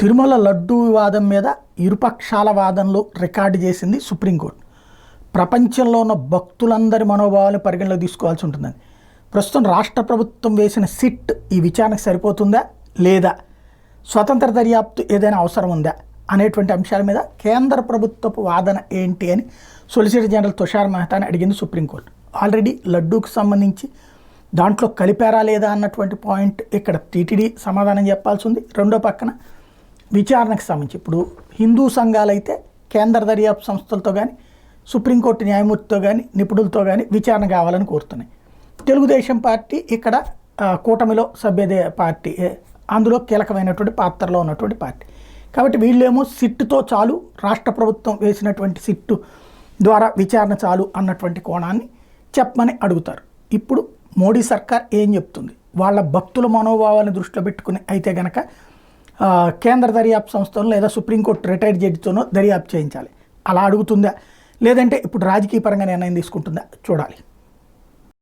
తిరుమల లడ్డూ వివాదం మీద ఇరుపక్షాల వాదనలు రికార్డు చేసింది సుప్రీంకోర్టు. ప్రపంచంలో ఉన్న భక్తులందరి మనోభావాలను పరిగణలోకి తీసుకోవాల్సి ఉంటుందని. ప్రస్తుతం రాష్ట్ర ప్రభుత్వం వేసిన సిట్ ఈ విచారణకు సరిపోతుందా లేదా, స్వతంత్ర దర్యాప్తు ఏదైనా అవసరం ఉందా అనేటువంటి అంశాల మీద కేంద్ర ప్రభుత్వపు వాదన ఏంటి అని సొలిసిటర్ జనరల్ తుషార్ మెహతాని అడిగింది సుప్రీంకోర్టు. ఆల్రెడీ లడ్డూకు సంబంధించి దాంట్లో కలిపారా లేదా అన్నటువంటి పాయింట్ ఇక్కడ టీటీడీ సమాధానం చెప్పాల్సి ఉంది. రెండో పక్కన విచారణకు సంబంధించి ఇప్పుడు హిందూ సంఘాలైతే కేంద్ర దర్యాప్తు సంస్థలతో కానీ సుప్రీంకోర్టు న్యాయమూర్తితో కానీ నిపుణులతో కానీ విచారణ కావాలని కోరుతున్నాయి. తెలుగుదేశం పార్టీ ఇక్కడ కూటమిలో సభ్య పార్టీ, అందులో కీలకమైనటువంటి పాత్రలో ఉన్నటువంటి పార్టీ. కాబట్టి వీళ్ళేమో సిట్టుతో చాలు, రాష్ట్ర ప్రభుత్వం వేసినటువంటి సిట్టు ద్వారా విచారణ చాలు అన్నటువంటి కోణాన్ని చెప్పమని అడుగుతారు. ఇప్పుడు మోడీ సర్కార్ ఏం చెప్తుంది, వాళ్ళ భక్తుల మనోభావాలను దృష్టిలో పెట్టుకుని అయితే గనక కేంద్ర దర్యాప్తు సంస్థలను లేదా సుప్రీంకోర్టు రిటైర్డ్ జడ్జితోనో దర్యాప్తు చేయించాలి, అలా అడుగుతుందా లేదంటే ఇప్పుడు రాజకీయపరంగా నిర్ణయం తీసుకుంటుందా చూడాలి.